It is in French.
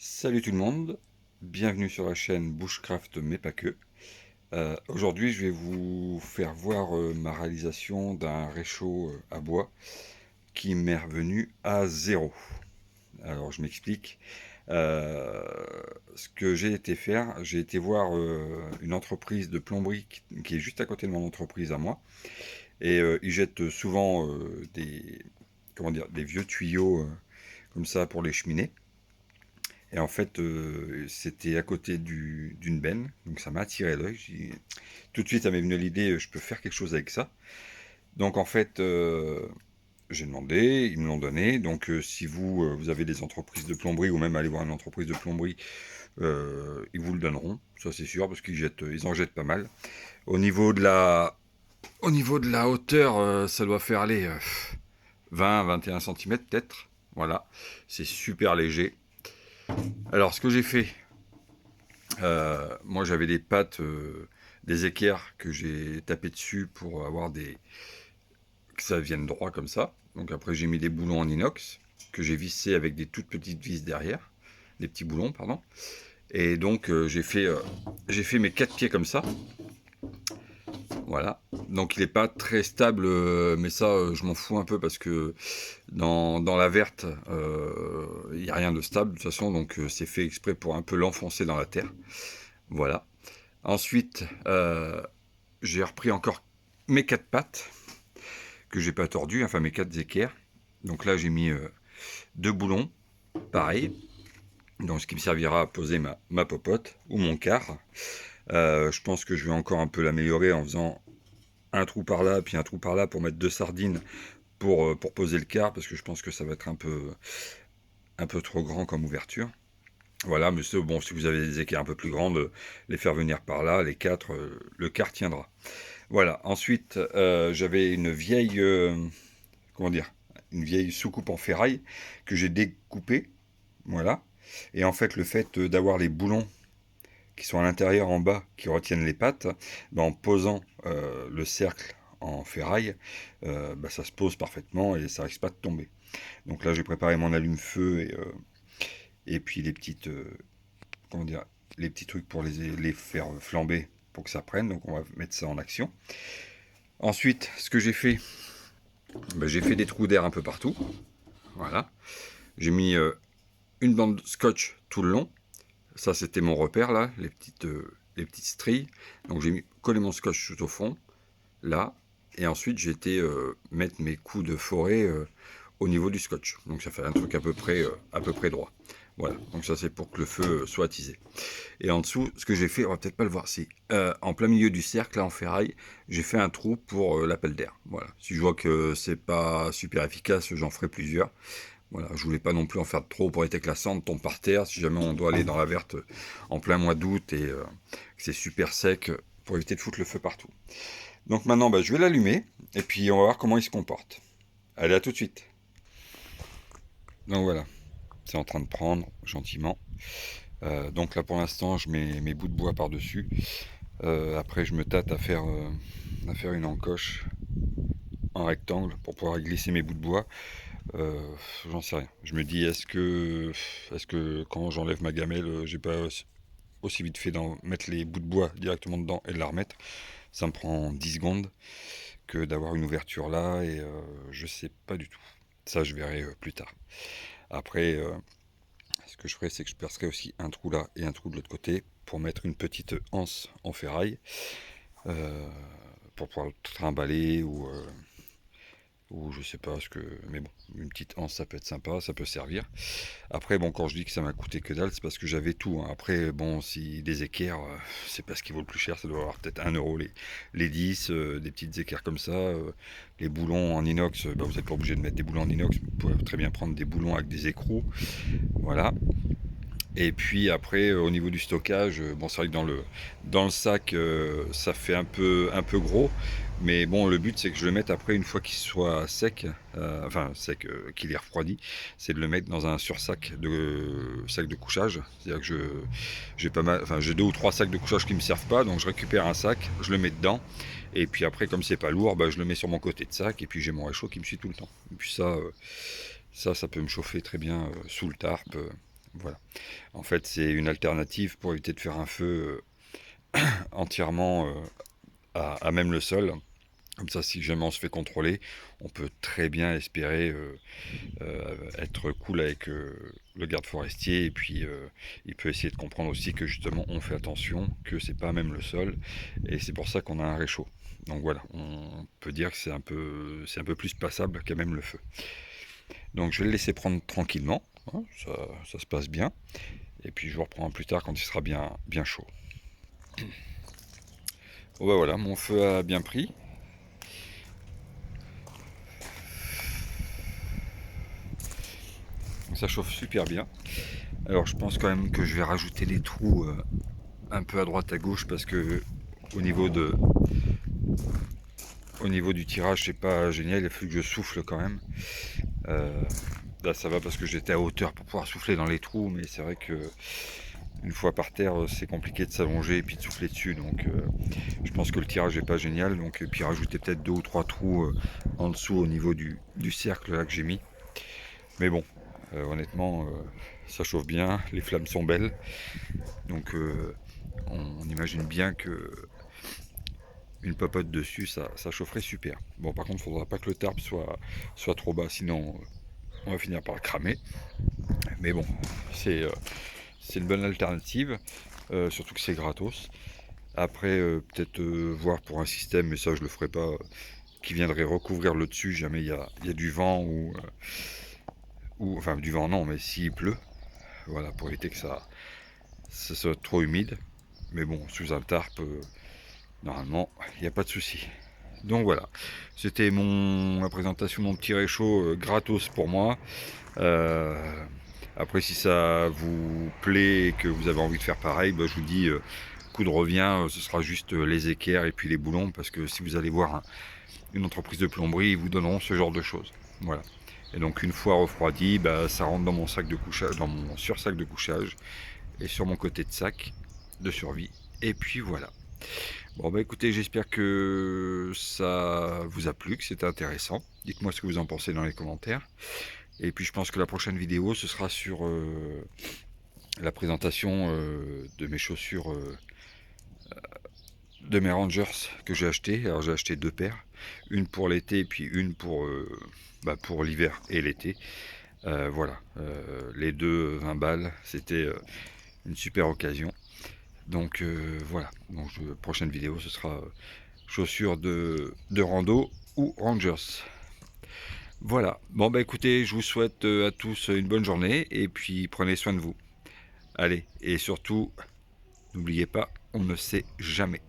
Salut tout le monde, bienvenue sur la chaîne Bushcraft mais pas que. Aujourd'hui je vais vous faire voir ma réalisation d'un réchaud à bois qui m'est revenu à zéro. Alors je m'explique. Euh, Ce que j'ai été faire, j'ai été voir une entreprise de plomberie qui est juste à côté de mon entreprise à moi. Et ils jettent souvent comment dire, des vieux tuyaux comme ça pour les cheminées. Et en fait, c'était à côté d'une benne, donc ça m'a attiré l'œil. Tout de suite, ça m'est venu l'idée, je peux faire quelque chose avec ça. Donc en fait, j'ai demandé, ils me l'ont donné. Donc si vous avez des entreprises de plomberie ou même aller voir une entreprise de plomberie, ils vous le donneront, ça c'est sûr, parce ils en jettent pas mal. Au niveau de au niveau de la hauteur, ça doit faire aller 20-21 cm peut-être. Voilà, c'est super léger. Alors ce que j'ai fait, moi j'avais des pattes, des équerres que j'ai tapé dessus pour avoir que ça vienne droit comme ça. Donc après j'ai mis des boulons en inox que j'ai vissé avec des toutes petites vis derrière, des petits boulons pardon. Et donc j'ai fait mes quatre pieds comme ça. Voilà. Donc il n'est pas très stable, mais ça je m'en fous un peu parce que dans la verte il n'y a rien de stable de toute façon, donc c'est fait exprès pour un peu l'enfoncer dans la terre. Voilà. Ensuite, j'ai repris encore mes quatre pattes que j'ai pas tordues, enfin mes quatre équerres. Donc là, j'ai mis deux boulons, pareil, donc ce qui me servira à poser ma popote ou mon quart. Je pense que je vais encore un peu l'améliorer en faisant un trou par là, puis un trou par là pour mettre deux sardines pour poser le quart, parce que je pense que ça va être un peu trop grand comme ouverture. Voilà, mais bon, si vous avez des équerres un peu plus grandes, les faire venir par là, les quatre, le quart tiendra. Voilà, ensuite, j'avais une vieille, comment dire, une vieille soucoupe en ferraille que j'ai découpée, voilà. Et en fait, le fait d'avoir les boulons qui sont à l'intérieur en bas, qui retiennent les pattes, ben, en posant le cercle en ferraille, ça se pose parfaitement et ça risque pas de tomber. Donc là, j'ai préparé mon allume-feu et puis les petites, comment dire, les petits trucs pour les faire flamber pour que ça prenne. Donc on va mettre ça en action. Ensuite, ce que j'ai fait, j'ai fait des trous d'air un peu partout. Voilà. J'ai mis une bande scotch tout le long. Ça, c'était mon repère, là, les petites stries. Donc, j'ai collé mon scotch tout au fond, là. Et ensuite, j'ai été mettre mes coups de forêt au niveau du scotch. Donc, ça fait un truc à peu près droit. Voilà. Donc, ça, c'est pour que le feu soit attisé. Et en dessous, ce que j'ai fait, on va peut-être pas le voir, c'est en plein milieu du cercle, là, en ferraille, j'ai fait un trou pour l'appel d'air. Voilà. Si je vois que c'est pas super efficace, j'en ferai plusieurs. Voilà, je voulais pas non plus en faire trop pour éviter que la cendre tombe par terre. Si jamais on doit aller dans la verte en plein mois d'août et que c'est super sec, pour éviter de foutre le feu partout. Donc maintenant, je vais l'allumer et puis on va voir comment il se comporte. Allez, à tout de suite. Donc voilà, c'est en train de prendre gentiment. Donc là pour l'instant, je mets mes bouts de bois par-dessus. Après, je me tâte à faire une encoche en rectangle pour pouvoir glisser mes bouts de bois. J'en sais rien. Je me dis, est-ce que quand j'enlève ma gamelle, j'ai pas aussi vite fait d'en mettre les bouts de bois directement dedans et de la remettre. Ça me prend 10 secondes que d'avoir une ouverture là et je sais pas du tout. Ça, je verrai plus tard. Après, ce que je ferai, c'est que je percerai aussi un trou là et un trou de l'autre côté pour mettre une petite anse en ferraille euh, pour pouvoir le trimballer ou je sais pas ce que. Mais bon, une petite anse ça peut être sympa, ça peut servir. Après, bon, quand je dis que ça m'a coûté que dalle, c'est parce que j'avais tout, hein. Après, bon, si des équerres, c'est pas ce qui vaut le plus cher, ça doit avoir peut-être 1 euro les 10, des petites équerres comme ça. Les boulons en inox, vous n'êtes pas obligé de mettre des boulons en inox, vous pouvez très bien prendre des boulons avec des écrous. Voilà. Et puis après, au niveau du stockage, bon, c'est vrai que dans le sac, ça fait un peu gros. Mais bon, le but, c'est que je le mette après, une fois qu'il soit sec, enfin sec, qu'il est refroidi, c'est de le mettre dans un sac de couchage. C'est-à-dire que j'ai pas mal, enfin, j'ai 2 ou 3 sacs de couchage qui me servent pas, donc je récupère un sac, je le mets dedans. Et puis après, comme c'est pas lourd, je le mets sur mon côté de sac, et puis j'ai mon réchaud qui me suit tout le temps. Et puis ça peut me chauffer très bien sous le tarp. Voilà. En fait, c'est une alternative pour éviter de faire un feu entièrement à même le sol. Comme ça, si jamais on se fait contrôler, on peut très bien espérer être cool avec le garde forestier. Et puis, il peut essayer de comprendre aussi que justement, on fait attention, que c'est pas même le sol. Et c'est pour ça qu'on a un réchaud. Donc voilà, on peut dire que c'est un peu plus passable qu'à même le feu. Donc je vais le laisser prendre tranquillement, hein, ça se passe bien. Et puis je vous reprends plus tard quand il sera bien chaud. Bon bah voilà, mon feu a bien pris. Ça chauffe super bien. Alors je pense quand même que je vais rajouter des trous un peu à droite à gauche parce que au niveau de au niveau du tirage c'est pas génial, il a fallu que je souffle quand même. Là ça va parce que j'étais à hauteur pour pouvoir souffler dans les trous, mais c'est vrai que une fois par terre c'est compliqué de s'allonger et puis de souffler dessus, donc je pense que le tirage est pas génial, donc et puis rajouter peut-être 2 ou 3 trous en dessous au niveau du cercle là que j'ai mis. Mais bon, honnêtement ça chauffe bien, les flammes sont belles, donc on imagine bien que une popote dessus, ça chaufferait super. Bon, par contre, il ne faudra pas que le tarp soit trop bas, sinon on va finir par le cramer. Mais bon, c'est une bonne alternative, surtout que c'est gratos. Après, peut-être voir pour un système, mais ça je le ferai pas, qui viendrait recouvrir le dessus, jamais il y a du vent ou enfin du vent non, mais s'il pleut, voilà, pour éviter que ça soit trop humide. Mais bon, sous un tarp, normalement, il n'y a pas de souci. Donc voilà, c'était ma présentation de mon petit réchaud gratos pour moi. Euh, Après, si ça vous plaît et que vous avez envie de faire pareil, bah, je vous dis, coup de revient, ce sera juste les équerres et puis les boulons, parce que si vous allez voir une entreprise de plomberie, ils vous donneront ce genre de choses. Voilà. Et donc une fois refroidi, bah, ça rentre dans mon sac de couchage, dans mon sursac de couchage et sur mon côté de sac de survie. Et puis voilà. Bon bah écoutez, j'espère que ça vous a plu, que c'était intéressant. Dites-moi ce que vous en pensez dans les commentaires. Et puis je pense que la prochaine vidéo, ce sera sur la présentation de mes chaussures, de mes Rangers que j'ai acheté. Alors j'ai acheté 2 paires, une pour l'été et puis une pour l'hiver et l'été. Voilà, les deux 20 balles, c'était une super occasion. Donc voilà, donc prochaine vidéo, ce sera chaussures de rando ou Rangers. Voilà, bon bah écoutez, je vous souhaite à tous une bonne journée et puis prenez soin de vous. Allez, et surtout, n'oubliez pas, on ne sait jamais.